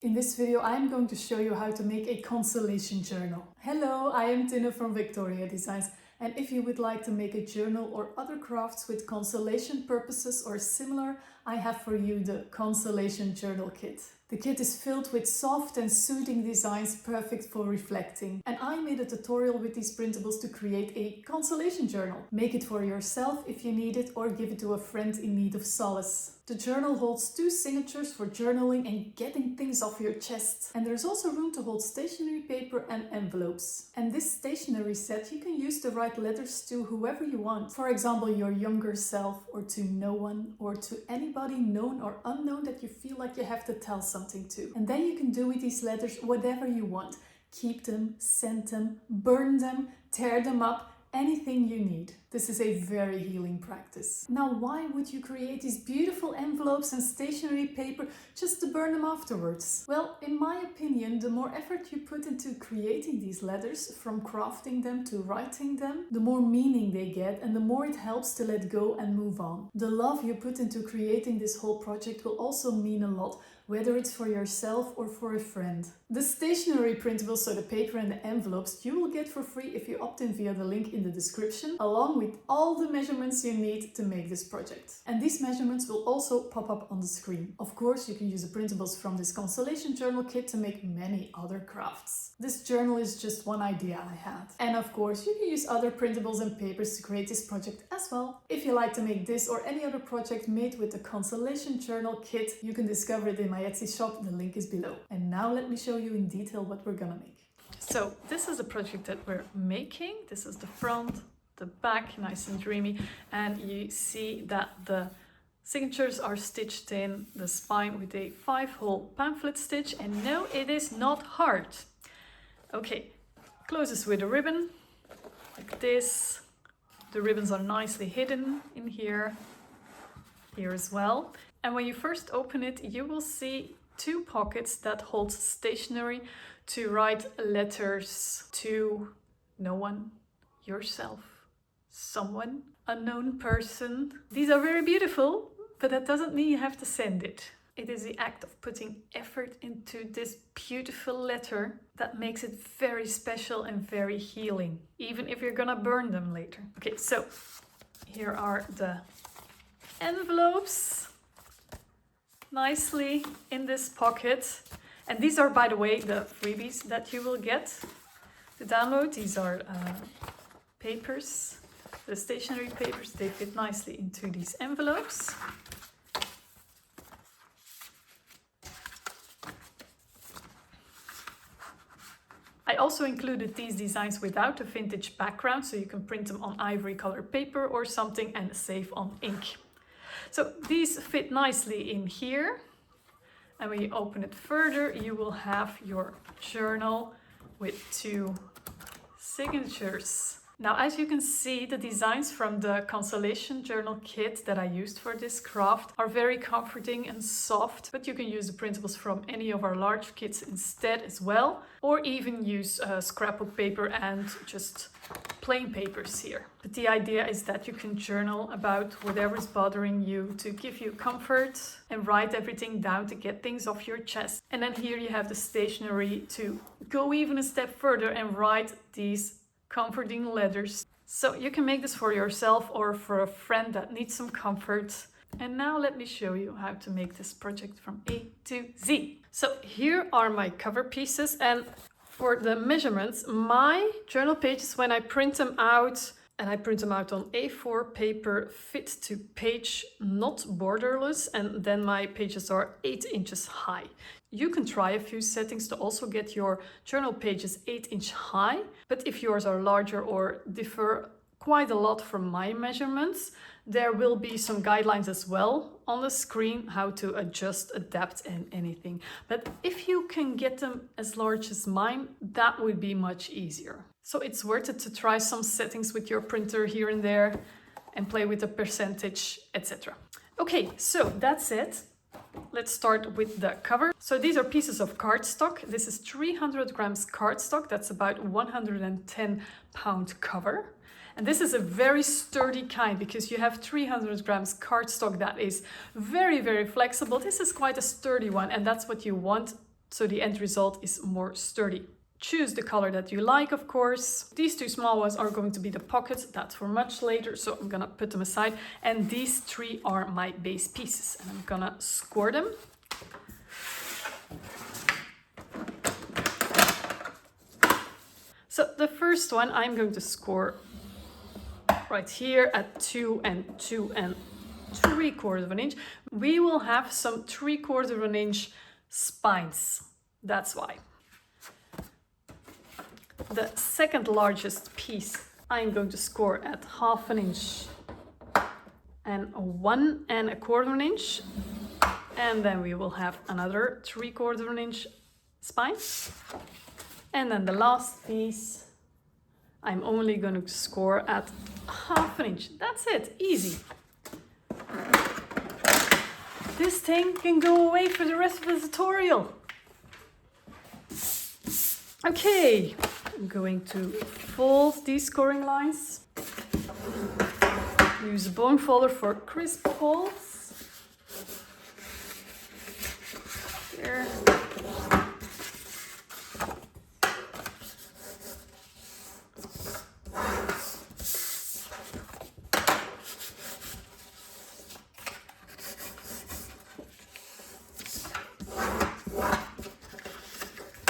In this video, I am going to show you how to make a consolation journal. Hello, I am Tinne from VectoriaDesigns, and if you would like to make a journal or other crafts with consolation purposes or similar, I have for you the Consolation Journal kit. The kit is filled with soft and soothing designs perfect for reflecting. And I made a tutorial with these printables to create a consolation journal. Make it for yourself if you need it, or give it to a friend in need of solace. The journal holds 2 signatures for journaling and getting things off your chest. And there's also room to hold stationery paper and envelopes. And this stationery set you can use to write letters to whoever you want. For example, your younger self, or to no one, or to anybody known or unknown that you feel like you have to tell something to. And then you can do with these letters whatever you want. Keep them, send them, burn them, tear them up, anything you need. This is a very healing practice. Now, why would you create these beautiful envelopes and stationery paper just to burn them afterwards? Well, in my opinion, the more effort you put into creating these letters, from crafting them to writing them, the more meaning they get and the more it helps to let go and move on. The love you put into creating this whole project will also mean a lot, whether it's for yourself or for a friend. The stationery printables, so the paper and the envelopes, you will get for free if you opt in via the link in the description, along with all the measurements you need to make this project. And these measurements will also pop up on the screen. Of course, you can use the printables from this Consolation Journal kit to make many other crafts. This journal is just one idea I had. And of course, you can use other printables and papers to create this project as well. If you like to make this or any other project made with the Consolation Journal kit, you can discover it in my Etsy shop, the link is below. And now let me show you in detail what we're gonna make. So this is the project that we're making. This is the front, the back, nice and dreamy, and you see that the signatures are stitched in the spine with a 5-hole pamphlet stitch, and no, it is not hard. Okay, closes with a ribbon like this. The ribbons are nicely hidden in here as well. And when you first open it, you will see 2 pockets that hold stationery to write letters to no one, yourself, someone, unknown person. These are very beautiful, but that doesn't mean you have to send it. It is the act of putting effort into this beautiful letter that makes it very special and very healing, even if you're gonna burn them later. Okay, so here are the envelopes, nicely in this pocket. And these are, by the way, the freebies that you will get to download. These are papers, the stationery papers. They fit nicely into these envelopes. I also included these designs without a vintage background, so you can print them on ivory colored paper or something and save on ink. So these fit nicely in here. And when you open it further, you will have your journal with 2 signatures. Now, as you can see, the designs from the Consolation Journal kit that I used for this craft are very comforting and soft, but you can use the printables from any of our large kits instead as well, or even use scrapbook paper and just plain papers here. But the idea is that you can journal about whatever is bothering you to give you comfort and write everything down to get things off your chest. And then here you have the stationery to go even a step further and write these comforting letters. So you can make this for yourself or for a friend that needs some comfort. And now let me show you how to make this project from A to Z. So here are my cover pieces, and for the measurements, my journal pages, when I print them out, and I print them out on A4 paper, fit to page, not borderless, and then my pages are 8 inches high. You can try a few settings to also get your journal pages 8-inch high, but if yours are larger or differ quite a lot from my measurements, there will be some guidelines as well on the screen how to adjust, adapt and anything. But if you can get them as large as mine, that would be much easier. So it's worth it to try some settings with your printer here and there and play with the percentage, etc. Okay, so that's it. Let's start with the cover. So these are pieces of cardstock. This is 300 grams cardstock. That's about 110 pound cover. And this is a very sturdy kind because you have 300 grams cardstock that is very, very flexible. This is quite a sturdy one, and that's what you want so the end result is more sturdy. Choose the color that you like, of course. These two small ones are going to be the pockets. That's for much later, so I'm gonna put them aside. And these three are my base pieces, and I'm gonna score them. So the first one I'm going to score right here at 2 and 2 3/4 of an inch. We will have some 3/4 of an inch spines. That's why. The second largest piece I'm going to score at 1/2 inch and 1 1/4 of an inch. And then we will have another 3/4 of an inch spine. And then the last piece, I'm only going to score at 1/2 inch. That's it, easy. This thing can go away for the rest of the tutorial. Okay, I'm going to fold these scoring lines. Use a bone folder for crisp folds. There.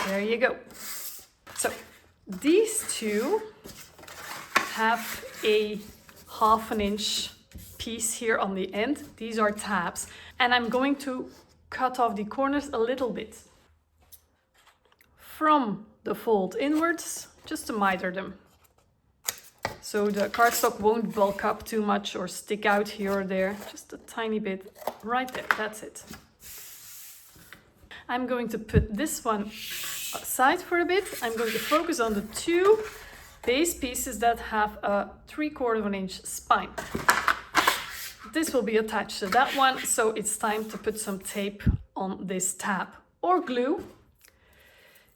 There you go. So these two have a 1/2 inch piece here on the end. These are tabs, and I'm going to cut off the corners a little bit from the fold inwards, just to miter them. So the cardstock won't bulk up too much or stick out here or there, just a tiny bit right there, that's it. I'm going to put this one aside for a bit. I'm going to focus on the two base pieces that have a 3/4 of an inch spine. This will be attached to that one, so it's time to put some tape on this tab or glue.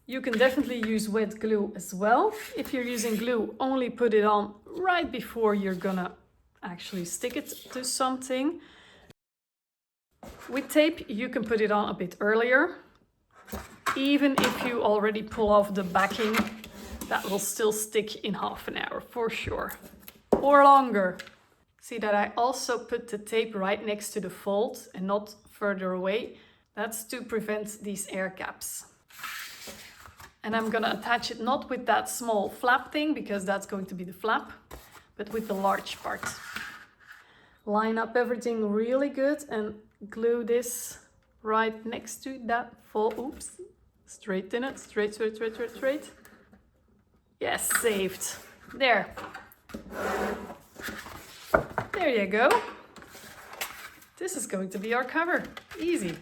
You can definitely use wet glue as well. If you're using glue, only put it on right before you're gonna actually stick it to something. With tape, you can put it on a bit earlier. Even if you already pull off the backing, that will still stick in 1/2 an hour for sure, or longer. See that I also put the tape right next to the fold and not further away. That's to prevent these air gaps. And I'm gonna attach it not with that small flap thing, because that's going to be the flap, but with the large part. Line up everything really good and glue this right next to that fold. Oops. Straighten it, straight. Yes, saved. There. There you go. This is going to be our cover. Easy.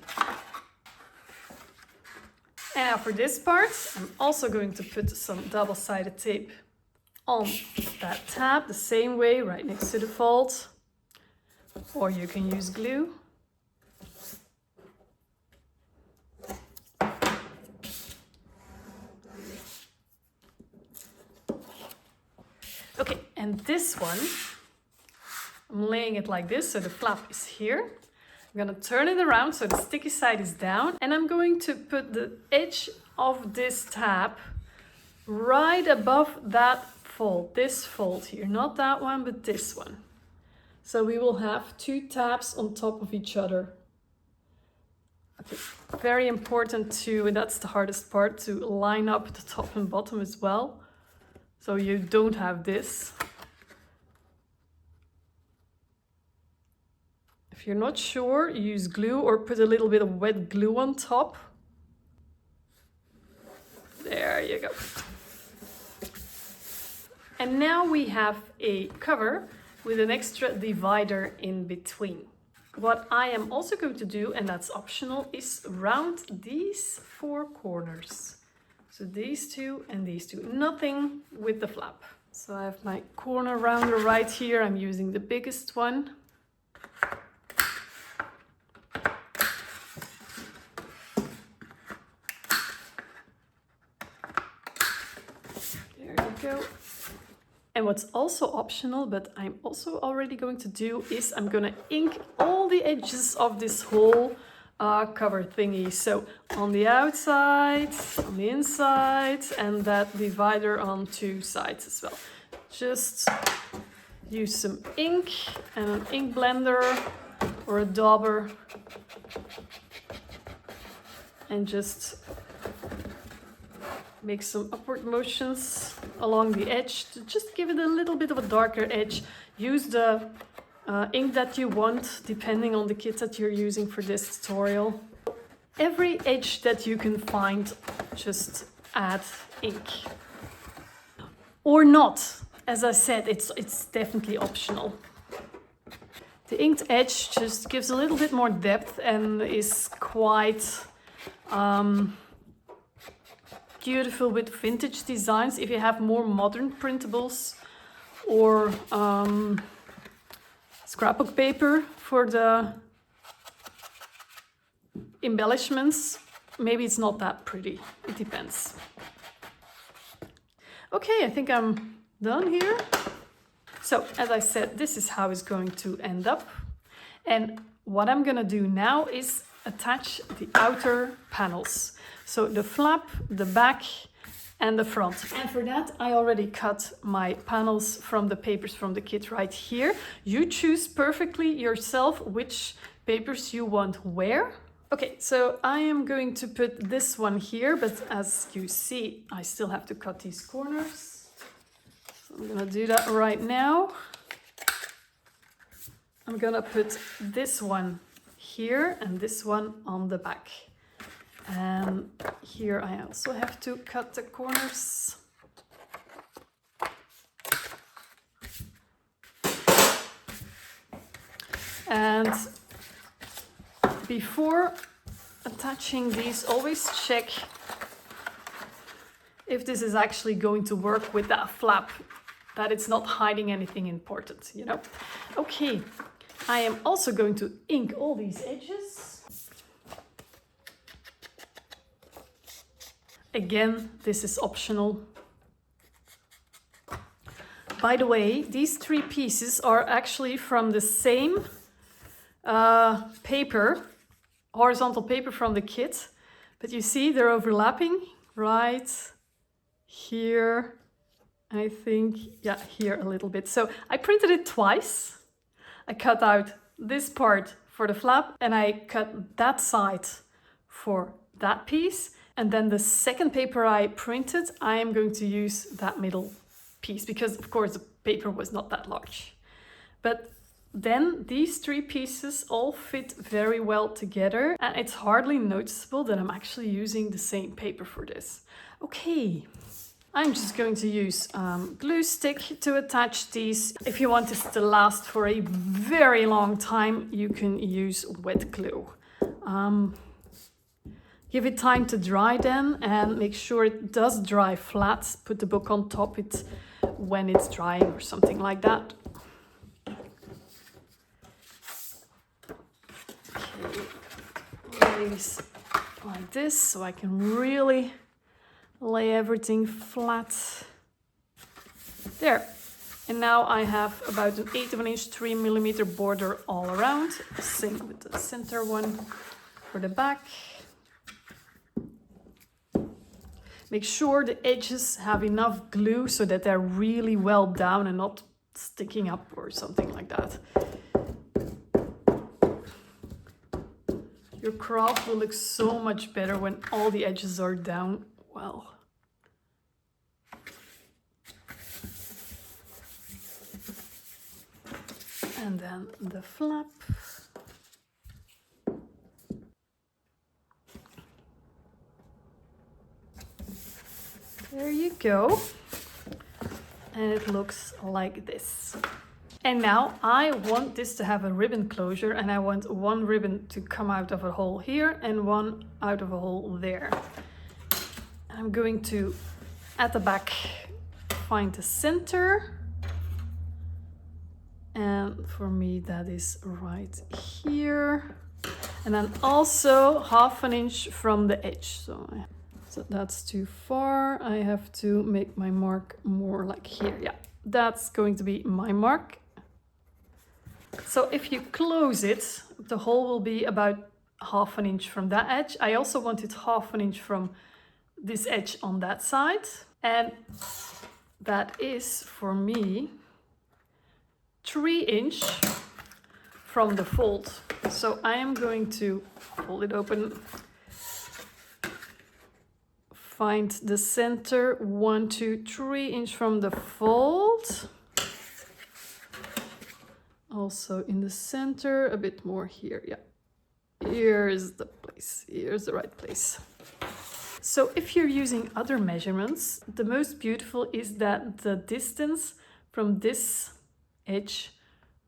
And now for this part, I'm also going to put some double-sided tape on that tab, the same way, right next to the fold. Or you can use glue. Okay, and this one, I'm laying it like this, so the flap is here. I'm gonna turn it around so the sticky side is down, and I'm going to put the edge of this tab right above that fold, this fold here, not that one, but this one. So we will have two tabs on top of each other. Okay. Very important to, and that's the hardest part, to line up the top and bottom as well, so you don't have this. If you're not sure, use glue or put a little bit of wet glue on top. There you go. And now we have a cover with an extra divider in between. What I am also going to do, and that's optional, is round these 4 corners. So these two and these two, nothing with the flap. So I have my corner rounder right here. I'm using the biggest one. There you go. And what's also optional, but I'm also already going to do, is I'm gonna ink all the edges of this whole cover thingy. So on the outside, on the inside, and that divider on two sides as well. Just use some ink and an ink blender or a dauber and just make some upward motions along the edge to just give it a little bit of a darker edge. Use the ink that you want, depending on the kit that you're using for this tutorial. Every edge that you can find, just add ink. Or not. As I said, it's definitely optional. The inked edge just gives a little bit more depth and is quite beautiful with vintage designs. If you have more modern printables or scrapbook paper for the embellishments, maybe it's not that pretty. It depends. Okay, I think I'm done here. So as I said, this is how it's going to end up. And what I'm gonna do now is attach the outer panels. So the flap, the back, and the front. And for that, I already cut my panels from the papers from the kit right here. You choose perfectly yourself which papers you want where. Okay, so I am going to put this one here, but as you see, I still have to cut these corners. So I'm gonna do that right now. I'm gonna put this one here and this one on the back. And here I also have to cut the corners. And before attaching these, always check if this is actually going to work with that flap, that it's not hiding anything important, you know. Okay, I am also going to ink all these edges. Again, this is optional. By the way, these three pieces are actually from the same paper, horizontal paper from the kit, but you see they're overlapping right here, I think, yeah, here a little bit. So I printed it twice. I cut out this part for the flap and I cut that side for that piece. And then the second paper I printed, I am going to use that middle piece because of course the paper was not that large. But then these three pieces all fit very well together and it's hardly noticeable that I'm actually using the same paper for this. Okay, I'm just going to use glue stick to attach these. If you want this to last for a very long time, you can use wet glue. Give it time to dry then and make sure it does dry flat. Put the book on top it when it's drying or something like that. Okay, lay these like this so I can really lay everything flat. There. And now I have about an 1/8 of an inch 3mm border all around. Same with the center one for the back. Make sure the edges have enough glue so that they're really well down and not sticking up or something like that. Your craft will look so much better when all the edges are down well. And then the flap. There you go. And it looks like this. And now I want this to have a ribbon closure and I want one ribbon to come out of a hole here and one out of a hole there. I'm going to, at the back, find the center. And for me that is right here. And then also 1/2 inch from the edge. So that's too far. I have to make my mark more like here. Yeah, that's going to be my mark. So if you close it, the hole will be about half an inch from that edge. I also wanted half an inch from this edge on that side. And that is for me 3 inch from the fold. So I am going to fold it open, find the center, 1, 2, 3 inch from the fold. Also in the center, a bit more here, yeah. Here's the place, here's the right place. So if you're using other measurements, the most beautiful is that the distance from this edge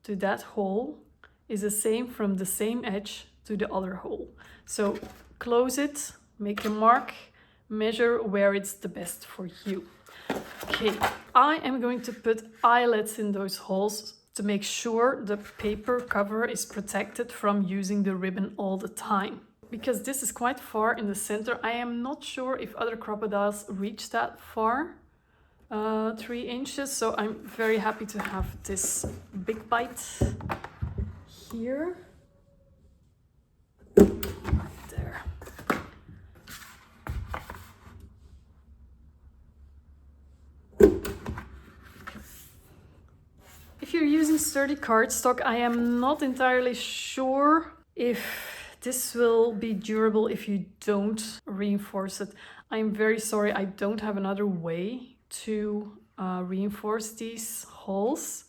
to that hole is the same from the same edge to the other hole. So close it, make a mark, measure where it's the best for you. Okay, I am going to put eyelets in those holes to make sure the paper cover is protected from using the ribbon all the time. Because this is quite far in the center, I am not sure if other crocodiles reach that far, 3 inches, so I'm very happy to have this big bite here. There. If you're using sturdy cardstock, I am not entirely sure if this will be durable if you don't reinforce it. I'm very sorry, I don't have another way to reinforce these holes.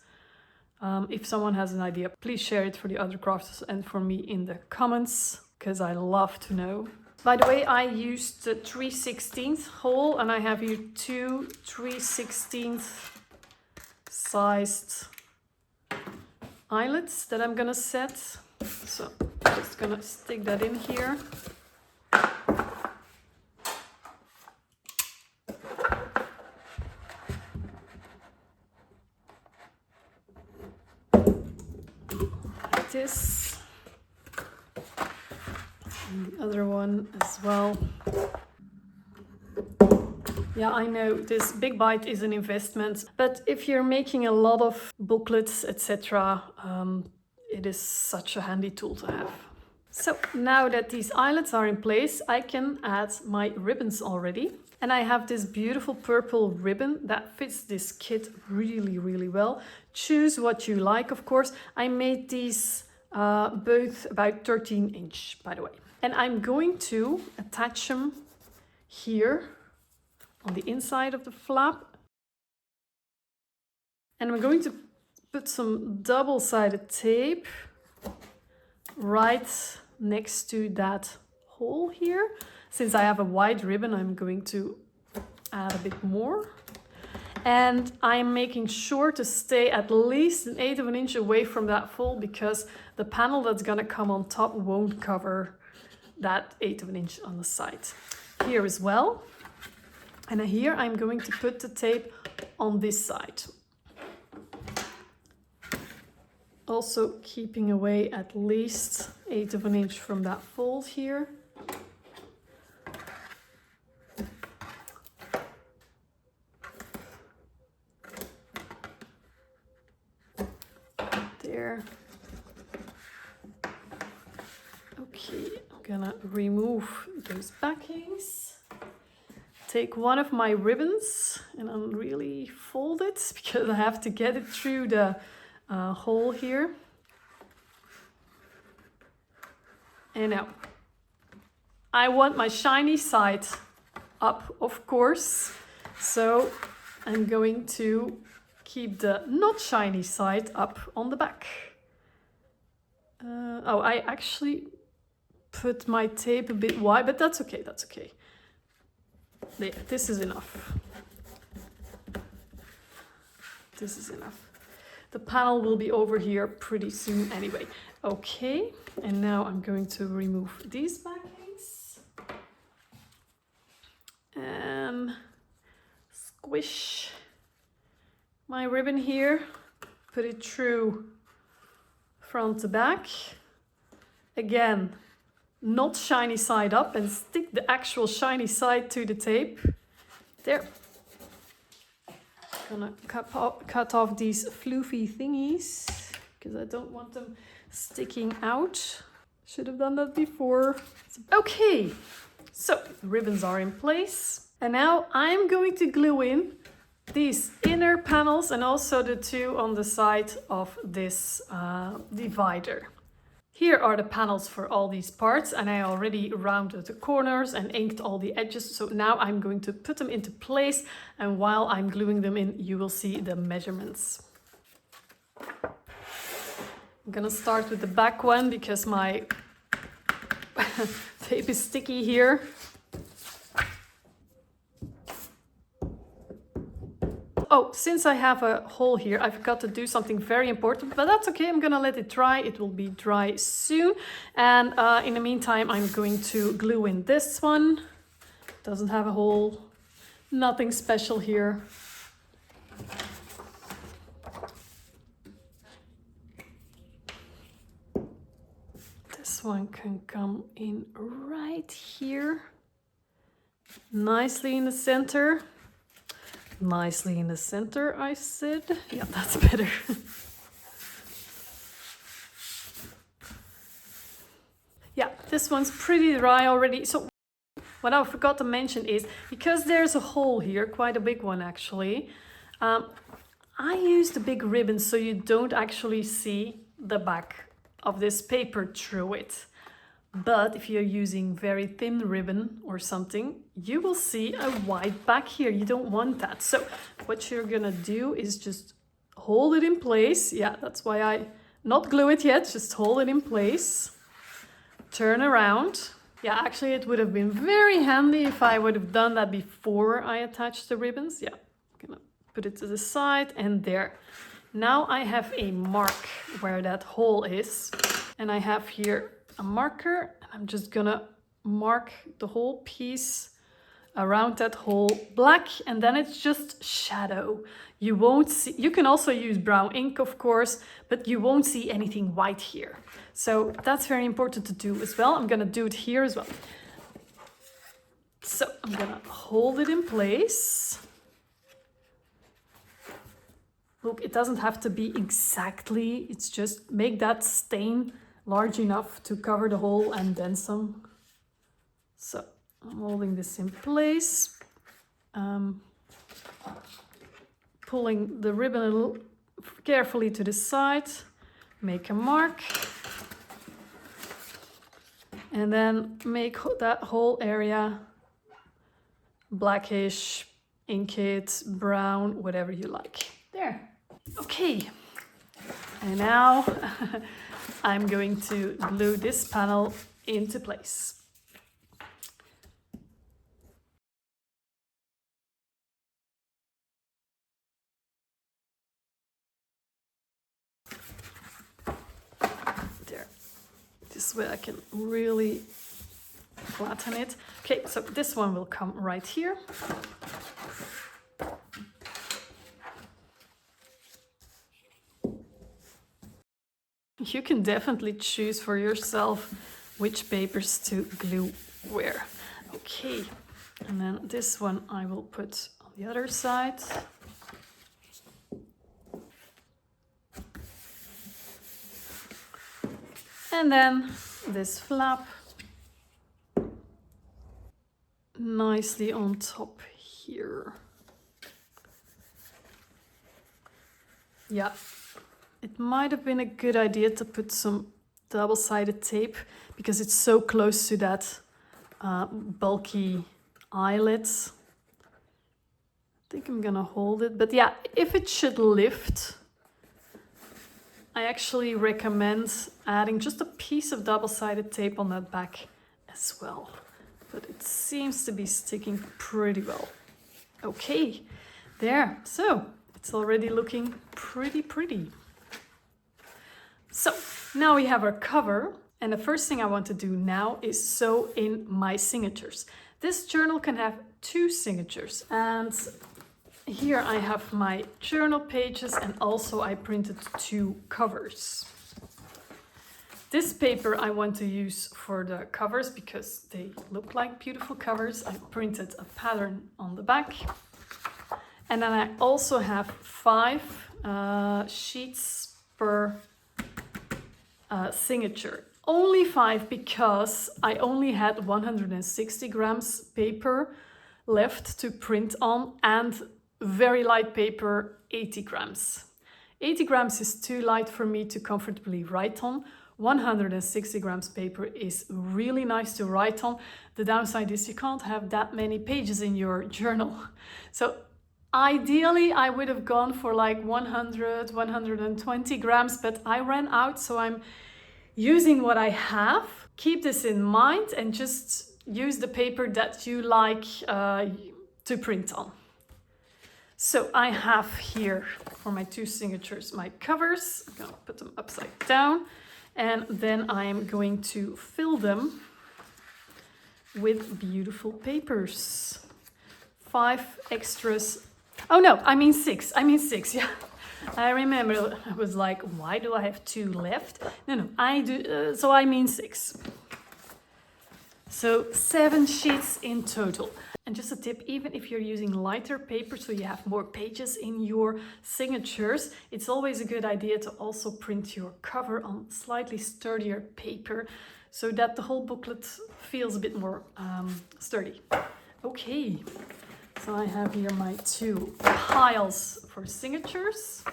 If someone has an idea, please share it for the other crafts and for me in the comments, because I love to know. By the way, I used the 3/16 hole, and I have here 2 3/16 sized eyelets that I'm gonna set. So I'm just gonna stick that in here. Like this. And the other one as well. Yeah, I know this big bite is an investment, but if you're making a lot of booklets, etc., it is such a handy tool to have. So now that these eyelets are in place, I can add my ribbons already. And I have this beautiful purple ribbon that fits this kit really, really well. Choose what you like, of course. I made these both about 13 inch, by the way. And I'm going to attach them here on the inside of the flap. And I'm going to put some double-sided tape right next to that hole here. Since I have a wide ribbon, I'm going to add a bit more. And I'm making sure to stay at least 1/8 of an inch away from that fold, because the panel that's gonna come on top won't cover that 1/8 of an inch on the side. Here as well. And here I'm going to put the tape on this side. Also keeping away at least 1/8 of an inch from that fold here. There. Okay, I'm gonna remove those backings. Take one of my ribbons and really fold it, because I have to get it through the hole here. And now I want my shiny side up, of course, so I'm going to keep the not shiny side up on the back. Oh, I actually put my tape a bit wide, but that's okay, that's okay. There, this is enough. This is enough. The panel will be over here pretty soon anyway. Okay, and now I'm going to remove these backings. And squish my ribbon here. Put it through front to back. Again, not shiny side up, and stick the actual shiny side to the tape. There. Gonna cut off these floofy thingies, because I don't want them sticking out. Should have done that before. Okay, so the ribbons are in place. And now I'm going to glue in these inner panels and also the two on the side of this divider. Here are the panels for all these parts, and I already rounded the corners and inked all the edges. So now I'm going to put them into place, and while I'm gluing them in, you will see the measurements. I'm gonna start with the back one because my tape is sticky here. Oh, since I have a hole here, I forgot to do something very important, but that's okay. I'm gonna let it dry. It will be dry soon. And in the meantime, I'm going to glue in this one. Doesn't have a hole. Nothing special here. This one can come in right here. Nicely in the center. Nicely in the center, I said. Yeah, that's better. Yeah, this one's pretty dry already. So what I forgot to mention is, because there's a hole here, quite a big one actually, I used a big ribbon so you don't actually see the back of this paper through it. But if you're using very thin ribbon or something, you will see a white back here. You don't want that. So what you're gonna do is just hold it in place. Yeah, that's why I not glue it yet, just hold it in place. Turn around. Yeah, actually it would have been very handy if I would have done that before I attached the ribbons. Yeah, I'm gonna put it to the side and there. Now I have a mark where that hole is. And I have here a marker, and I'm just gonna mark the whole piece around that hole black, and then it's just shadow. You won't see, you can also use brown ink of course, but you won't see anything white here. So that's very important to do as well. I'm gonna do it here as well. So I'm gonna hold it in place. Look, it doesn't have to be exactly, it's just make that stain large enough to cover the hole and then some. So I'm holding this in place, pulling the ribbon a little carefully to the side, make a mark, and then make that whole area blackish, ink it, brown, whatever you like. There. Okay, and now I'm going to glue this panel into place. There. This way I can really flatten it. Okay, so this one will come right here. You can definitely choose for yourself which papers to glue where. Okay, and then this one I will put on the other side. And then this flap nicely on top here. Yeah. It might have been a good idea to put some double-sided tape because it's so close to that bulky eyelet. I think I'm gonna hold it, but yeah, if it should lift, I actually recommend adding just a piece of double-sided tape on that back as well. But it seems to be sticking pretty well. Okay, there, so it's already looking pretty. So now we have our cover, and the first thing I want to do now is sew in my signatures. This journal can have 2 signatures, and here I have my journal pages, and also I printed 2 covers. This paper I want to use for the covers because they look like beautiful covers. I printed a pattern on the back. And then I also have 5 sheets per signature. Only 5 because I only had 160 grams paper left to print on and very light paper, 80 grams. 80 grams is too light for me to comfortably write on. 160 grams paper is really nice to write on. The downside is you can't have that many pages in your journal. So ideally I would have gone for like 100, 120 grams, but I ran out, so I'm using what I have. Keep this in mind and just use the paper that you like to print on. So I have here for my 2 signatures my covers. I'm going to put them upside down, and then I'm going to fill them with beautiful papers. 5 extras. Oh no, I mean 6. Yeah. I remember I was like, why do I have 2 left? No, I do. So I mean 6. So 7 sheets in total. And just a tip, even if you're using lighter paper, so you have more pages in your signatures, it's always a good idea to also print your cover on slightly sturdier paper so that the whole booklet feels a bit more sturdy. Okay, so I have here my 2 piles for signatures.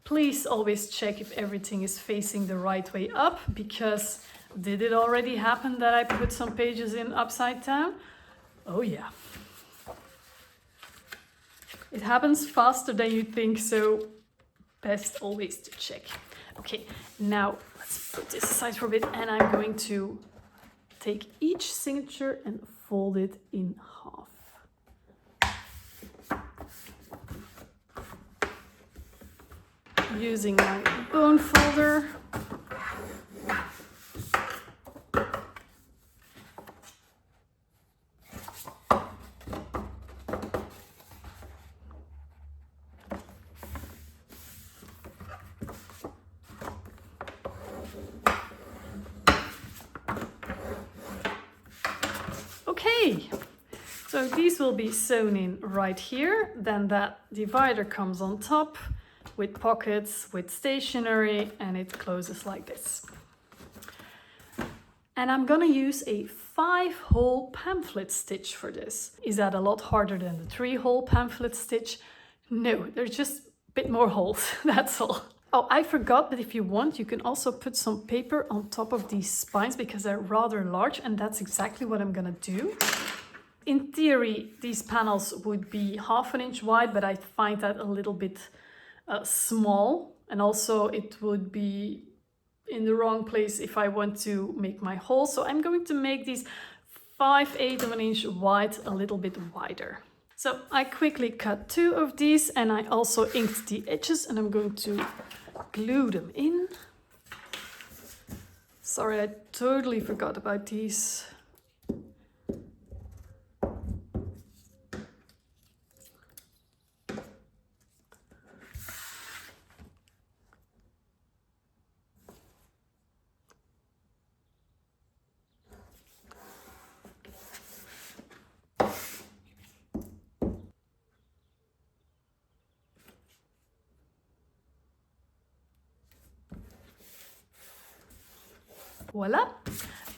Please always check if everything is facing the right way up, because did it already happen that I put some pages in upside down? Oh yeah. It happens faster than you think, so best always to check. Okay, now let's put this aside for a bit, and I'm going to take each signature and fold it in half. Using my bone folder. Okay, so these will be sewn in right here. Then that divider comes on top with pockets, with stationery, and it closes like this. And I'm gonna use a 5-hole pamphlet stitch for this. Is that a lot harder than the 3-hole pamphlet stitch? No, there's just a bit more holes, that's all. Oh, I forgot, but if you want, you can also put some paper on top of these spines because they're rather large, and that's exactly what I'm gonna do. In theory, these panels would be 1/2 inch wide, but I find that a little bit small, and also it would be in the wrong place if I want to make my hole. So I'm going to make these 5/8 of an inch wide a little bit wider. So I quickly cut 2 of these, and I also inked the edges, and I'm going to glue them in. Sorry, I totally forgot about these. Voila.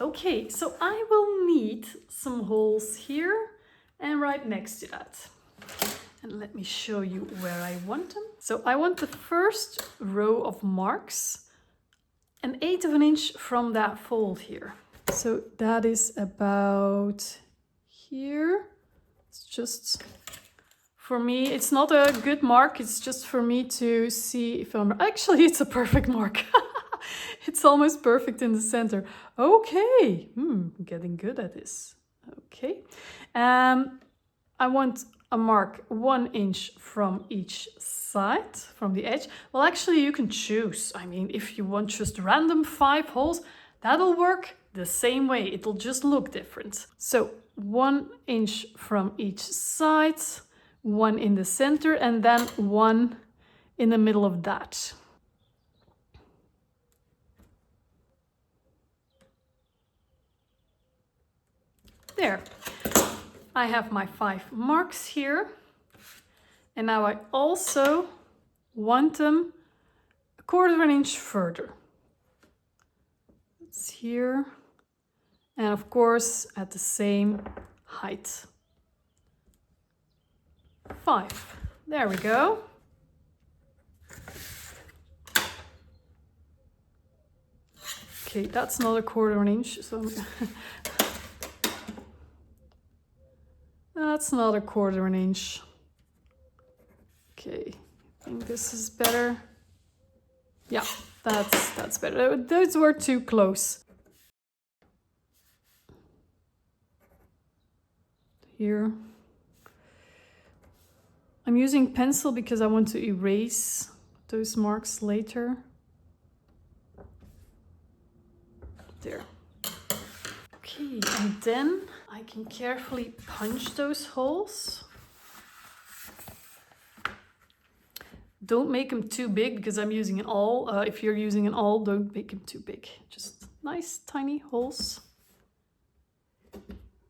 Okay, so I will need some holes here and right next to that. And let me show you where I want them. So I want the first row of marks 1/8 of an inch from that fold here. So that is about here. It's just, for me, it's not a good mark. It's just for me to see if I'm, actually it's a perfect mark. It's almost perfect in the center. Okay, getting good at this. Okay, I want a mark 1 inch from each side, from the edge. Well, actually you can choose. I mean, if you want just random 5 holes, that'll work the same way. It'll just look different. So 1 inch from each side, 1 in the center, and then 1 in the middle of that. There, I have my 5 marks here, and now I also want them 1/4 of an inch further. It's here. And of course, at the same height. 5. There we go. Okay, that's not a 1/4 inch, so that's not a 1/4 inch. Okay, I think this is better. Yeah, that's better. Those were too close. Here. I'm using pencil because I want to erase those marks later. There. Okay, and then I can carefully punch those holes. Don't make them too big because I'm using an awl. If you're using an awl, don't make them too big. Just nice tiny holes.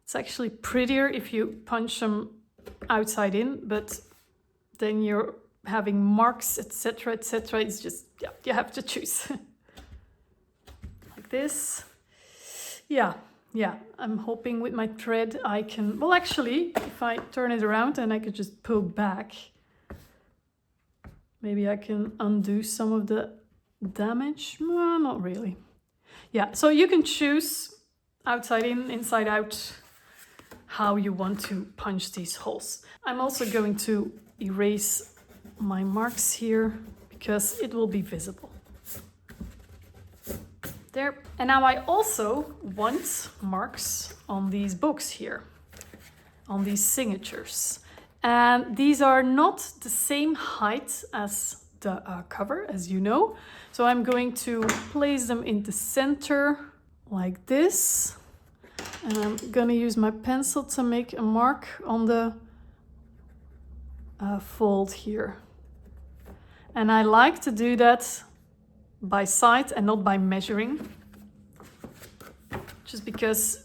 It's actually prettier if you punch them outside in, but then you're having marks, etc., etc. It's just, yeah, you have to choose. Like this. Yeah, I'm hoping with my thread I can, well actually, if I turn it around and I could just pull back, maybe I can undo some of the damage. No, not really. Yeah, so you can choose outside in, inside out, how you want to punch these holes. I'm also going to erase my marks here because it will be visible. There. And now I also want marks on these books here, on these signatures. And these are not the same height as the cover, as you know. So I'm going to place them in the center like this. And I'm gonna use my pencil to make a mark on the fold here. And I like to do that by sight and not by measuring. Just because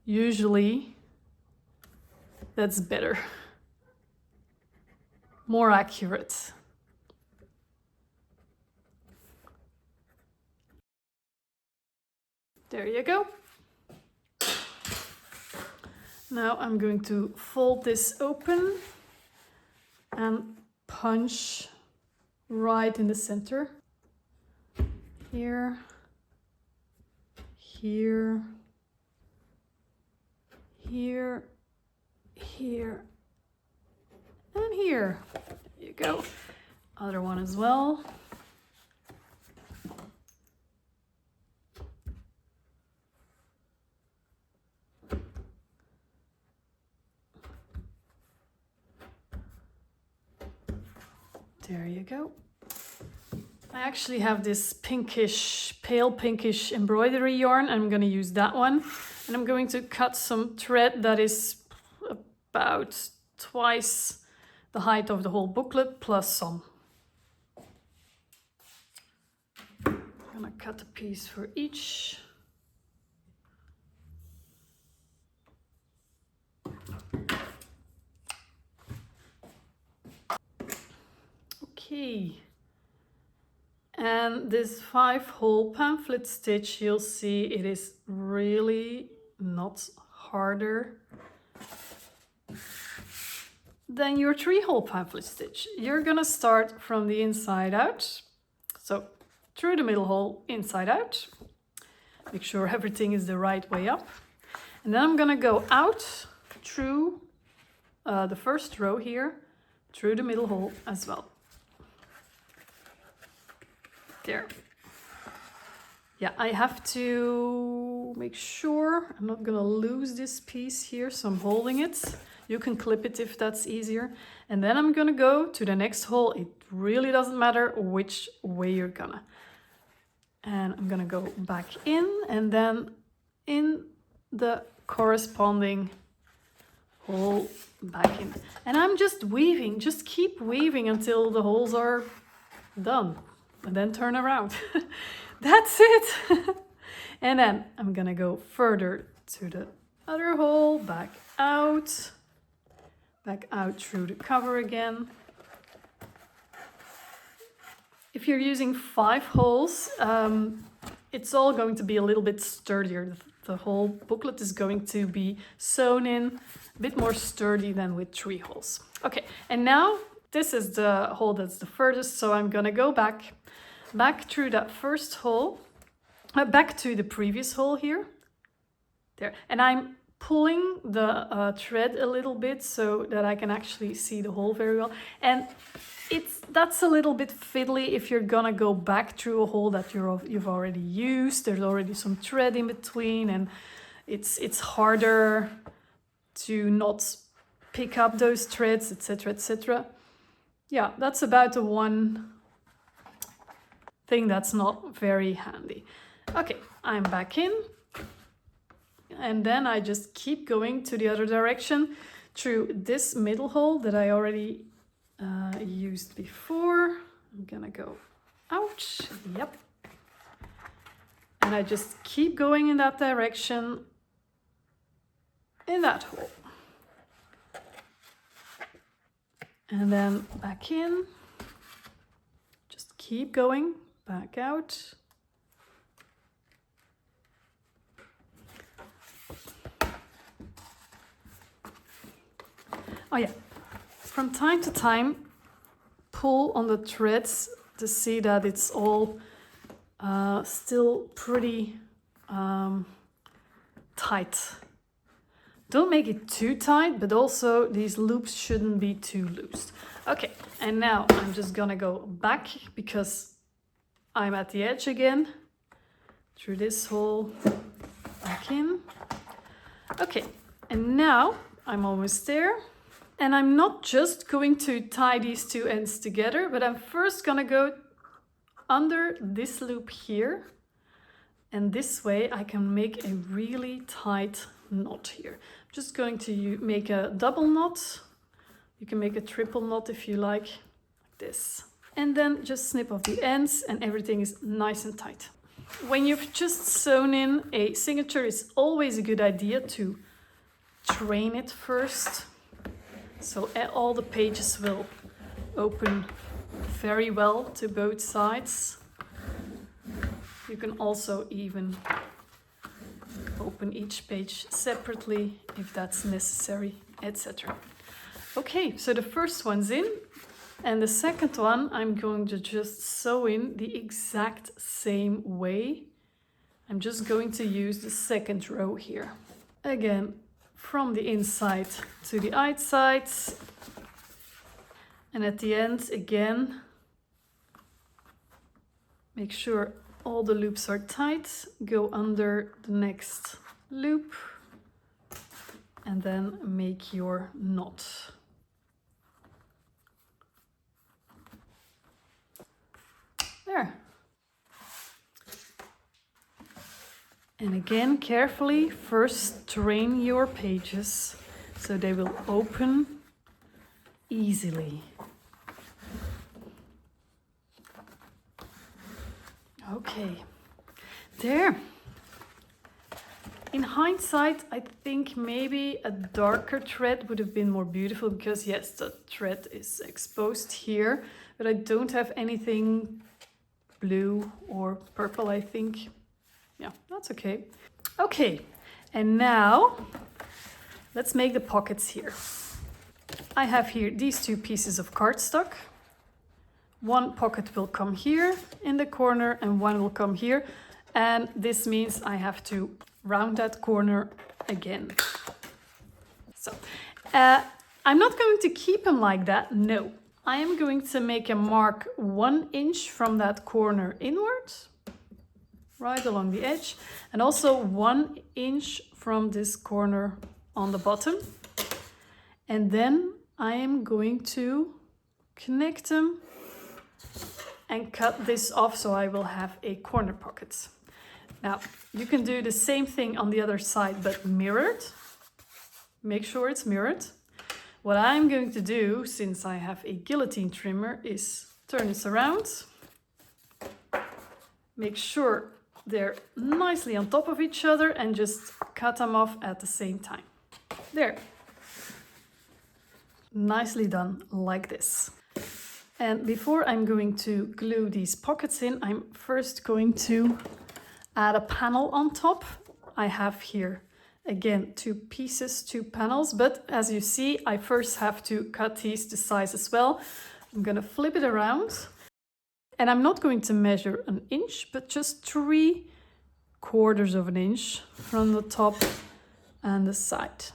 usually that's better. More accurate. There you go. Now I'm going to fold this open and punch right in the center. Here, here, here, here, and here. There you go. Other one as well. There you go. I actually have this pinkish, pale pinkish embroidery yarn. I'm going to use that one. And I'm going to cut some thread that is about twice the height of the whole booklet plus some. I'm going to cut a piece for each. Okay, and this 5-hole pamphlet stitch, you'll see it is really not harder than your 3-hole pamphlet stitch. You're gonna start from the inside out, so through the middle hole, inside out. Make sure everything is the right way up. And then I'm gonna go out through the first row here, through the middle hole as well. There. Yeah, I have to make sure I'm not gonna lose this piece here, so I'm holding it. You can clip it if that's easier. And then I'm gonna go to the next hole. It really doesn't matter which way you're gonna. And I'm gonna go back in and then in the corresponding hole back in. And I'm just weaving, just keep weaving until the holes are done. And then turn around. That's it. And then I'm gonna go further to the other hole, back out through the cover again. If you're using 5 holes, it's all going to be a little bit sturdier. The whole booklet is going to be sewn in a bit more sturdy than with 3 holes. Okay, and now this is the hole that's the furthest, so I'm gonna go back through that first hole, back to the previous hole here, there, and I'm pulling the thread a little bit so that I can actually see the hole very well. And that's a little bit fiddly if you're gonna go back through a hole that you've already used. There's already some thread in between, and it's harder to not pick up those threads, etc., etc. Yeah, that's about the one thing that's not very handy. Okay, I'm back in, and then I just keep going to the other direction through this middle hole that I already used before. I'm gonna go out, yep. And I just keep going in that direction, in that hole. And then back in, just keep going, back out. Oh yeah, from time to time, pull on the threads to see that it's all still pretty tight. Don't make it too tight, but also these loops shouldn't be too loose. Okay, and now I'm just gonna go back because I'm at the edge again, through this hole, back in. Okay, and now I'm almost there. And I'm not just going to tie these 2 ends together, but I'm first gonna go under this loop here. And this way I can make a really tight knot here. I'm just going to make a double knot. You can make a triple knot if you like this. And then just snip off the ends and everything is nice and tight. When you've just sewn in a signature, it's always a good idea to train it first. So all the pages will open very well to both sides. You can also even open each page separately if that's necessary, etc. Okay, so the first one's in, and the second one I'm going to just sew in the exact same way. I'm just going to use the second row here. Again, from the inside to the outside, and at the end again, make sure all the loops are tight, go under the next loop, and then make your knot. There. And again, carefully first train your pages so they will open easily. Okay, there. In hindsight, I think maybe a darker thread would have been more beautiful because yes, the thread is exposed here, but I don't have anything blue or purple, I think. Yeah, that's okay. Okay, and now let's make the pockets here. I have here these 2 pieces of cardstock. One pocket will come here in the corner and one will come here. And this means I have to round that corner again. So, I'm not going to keep them like that, no. I am going to make a mark 1 inch from that corner inwards, right along the edge, and also 1 inch from this corner on the bottom. And then I am going to connect them and cut this off so I will have a corner pocket. Now, you can do the same thing on the other side, but mirrored. Make sure it's mirrored. What I'm going to do, since I have a guillotine trimmer, is turn this around. Make sure they're nicely on top of each other and just cut them off at the same time. There. Nicely done, like this. And before I'm going to glue these pockets in, I'm first going to add a panel on top. I have here again 2 pieces, 2 panels, but as you see, I first have to cut these to size as well. I'm gonna flip it around, and I'm not going to measure an inch, but just 3/4 of an inch from the top and the side.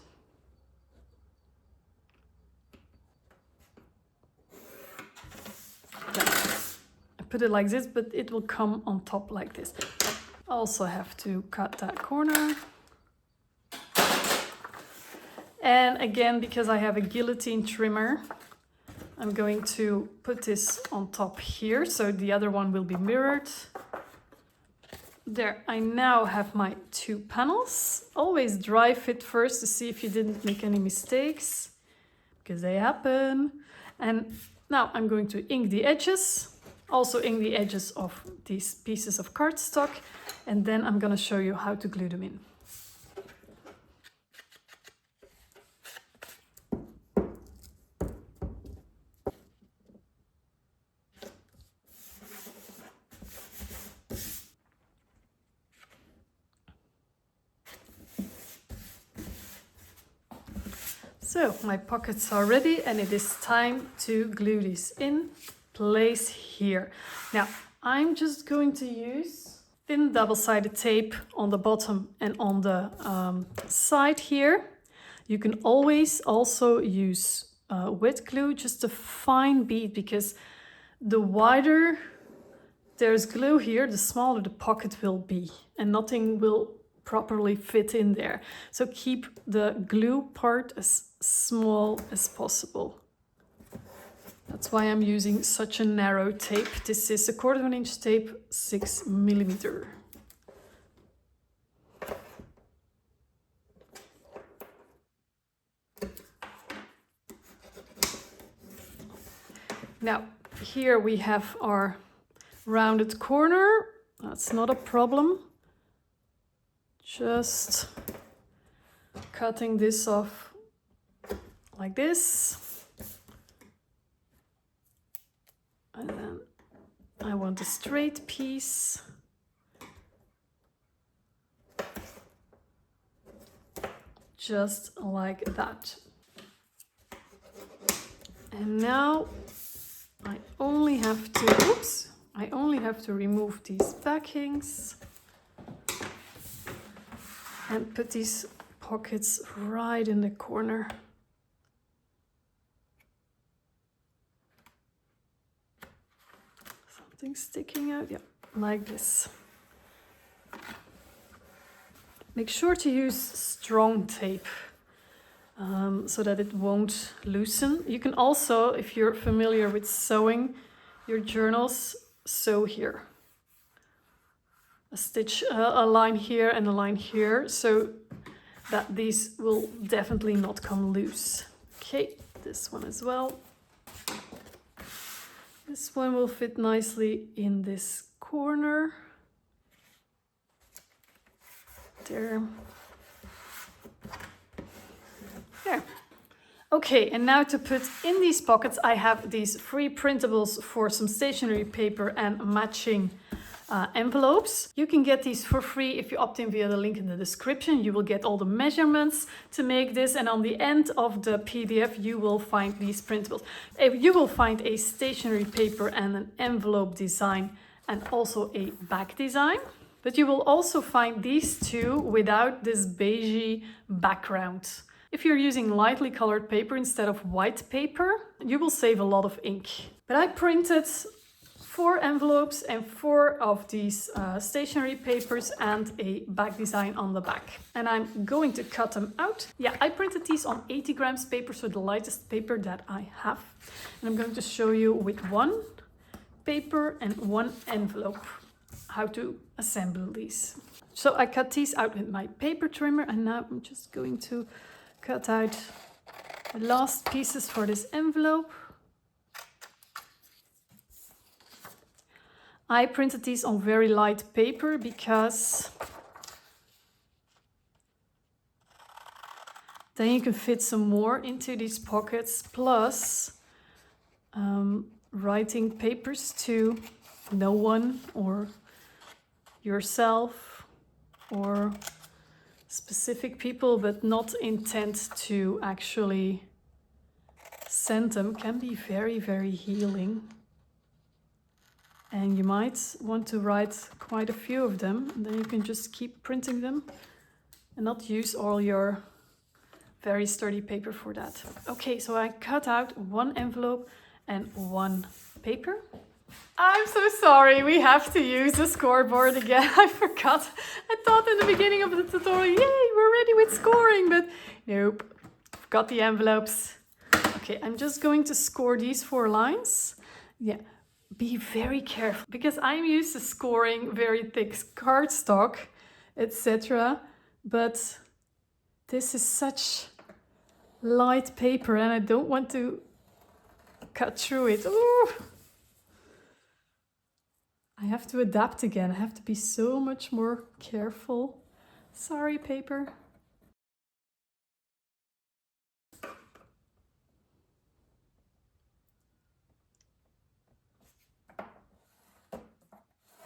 I put it like this, but it will come on top like this. I also have to cut that corner. And again, because I have a guillotine trimmer, I'm going to put this on top here, so the other one will be mirrored. There, I now have my 2 panels. Always dry fit first to see if you didn't make any mistakes, because they happen. And now I'm going to ink the edges, also ink the edges of these pieces of cardstock, and then I'm going to show you how to glue them in. So my pockets are ready, and it is time to glue this in place here. Now I'm just going to use thin double-sided tape on the bottom and on the side here. You can always also use wet glue, just a fine bead, because the wider there's glue here, the smaller the pocket will be, and nothing will properly fit in there. So keep the glue part as small as possible. That's why I'm using such a narrow tape. This is a 1/4 inch tape, 6 mm. Now, here we have our rounded corner. That's not a problem. Just cutting this off like this. And then I want a straight piece. Just like that. And now I only have to remove these backings and put these pockets right in the corner. Something sticking out, yeah, like this. Make sure to use strong tape so that it won't loosen. You can also, if you're familiar with sewing your journals, sew here. A stitch, a line here and a line here, so that these will definitely not come loose. Okay, this one as well. This one will fit nicely in this corner. There. There. Okay, and now to put in these pockets, I have these free printables for some stationery paper and matching envelopes. You can get these for free if you opt in via the link in the description. You will get all the measurements to make this, and on the end of the PDF you will find these printables. You will find a stationery paper and an envelope design and also a back design. But you will also find these two without this beigey background. If you're using lightly colored paper instead of white paper, you will save a lot of ink. But I printed 4 envelopes and 4 of these stationery papers and a back design on the back. And I'm going to cut them out. Yeah, I printed these on 80 grams paper, so the lightest paper that I have. And I'm going to show you with 1 paper and 1 envelope how to assemble these. So I cut these out with my paper trimmer, and now I'm just going to cut out the last pieces for this envelope. I printed these on very light paper because then you can fit some more into these pockets, plus writing papers to no one or yourself or specific people, but not intent to actually send them, can be very, very healing. And you might want to write quite a few of them, and then you can just keep printing them and not use all your very sturdy paper for that. Okay, so I cut out one envelope and one paper. I'm so sorry, we have to use the scoreboard again. I forgot. I thought in the beginning of the tutorial, yay, we're ready with scoring, but nope, forgot the envelopes. Okay, I'm just going to score these 4 lines. Yeah, be very careful because I'm used to scoring very thick cardstock, etc. But this is such light paper and I don't want to cut through it. Ooh. I have to adapt again. I have to be so much more careful. Sorry, paper.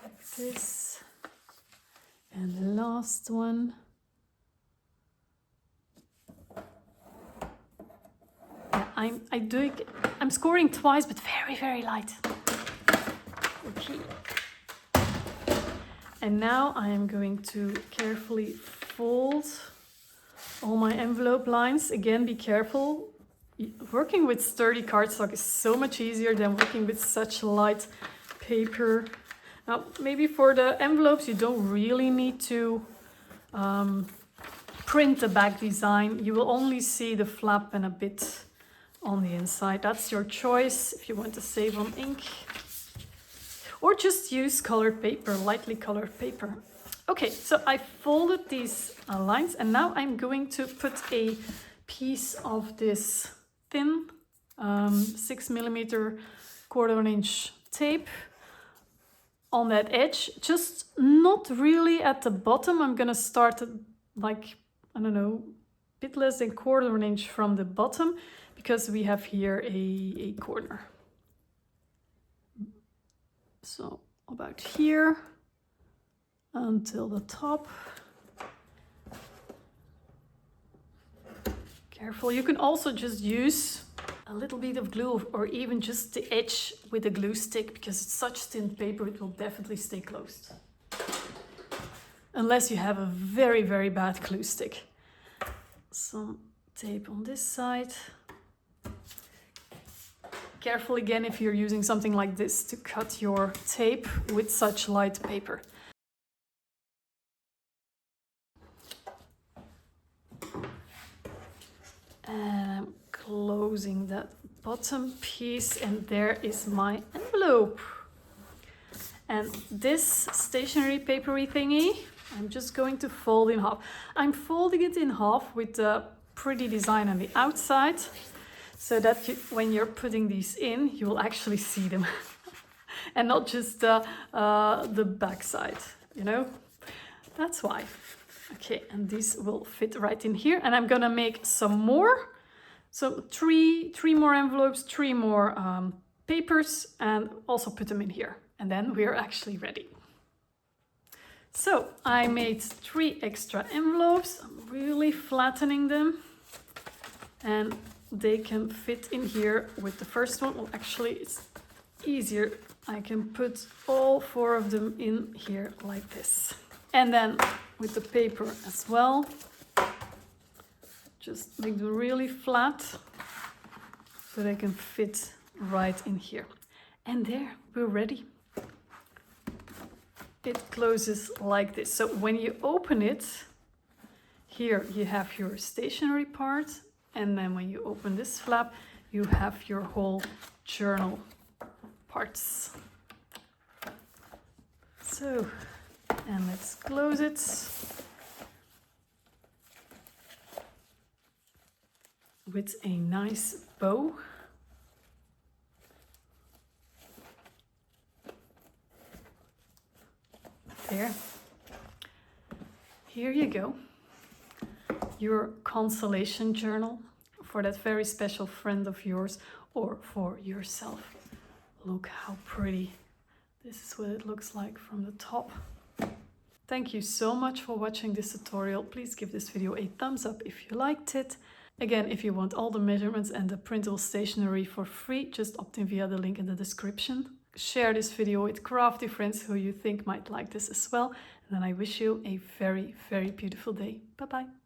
Like this. And the last one. Yeah, I'm scoring twice, but very, very light. Okay. And now I am going to carefully fold all my envelope lines. Again, be careful. Working with sturdy cardstock is so much easier than working with such light paper. Now, maybe for the envelopes, you don't really need to print the back design. You will only see the flap and a bit on the inside. That's your choice if you want to save on ink. Or just use colored paper, lightly colored paper. Okay, so I folded these lines and now I'm going to put a piece of this thin 6mm 1/4 inch tape on that edge, just not really at the bottom. I'm gonna start at like, I don't know, a bit less than 1/4 inch from the bottom because we have here a corner. So about here until the top. Careful, you can also just use a little bit of glue or even just the edge with a glue stick because it's such thin paper, it will definitely stay closed. Unless you have a very, very bad glue stick. Some tape on this side. Careful again if you're using something like this to cut your tape with such light paper. And I'm closing that bottom piece and there is my envelope. And this stationery papery thingy, I'm just going to fold in half. I'm folding it in half with the pretty design on the outside, so that when you're putting these in, you will actually see them and not just the back side, you know? That's why. Okay, and these will fit right in here. And I'm gonna make some more. So three more envelopes, 3 more papers, and also put them in here. And then we're actually ready. So I made 3 extra envelopes. I'm really flattening them. And they can fit in here with the first one. Well, actually, it's easier. I can put all 4 of them in here like this. And then with the paper as well, just make them really flat so they can fit right in here. And there, we're ready. It closes like this. So when you open it, here you have your stationery part. And then when you open this flap, you have your whole journal parts. So, and let's close it. With a nice bow. There. Here you go. Your Consolation Journal for that very special friend of yours or for yourself. Look how pretty. This is what it looks like from the top. Thank you so much for watching this tutorial. Please give this video a thumbs up if you liked it. Again, if you want all the measurements and the printable stationery for free, just opt in via the link in the description. Share this video with crafty friends who you think might like this as well. And then I wish you a very, very beautiful day. Bye bye.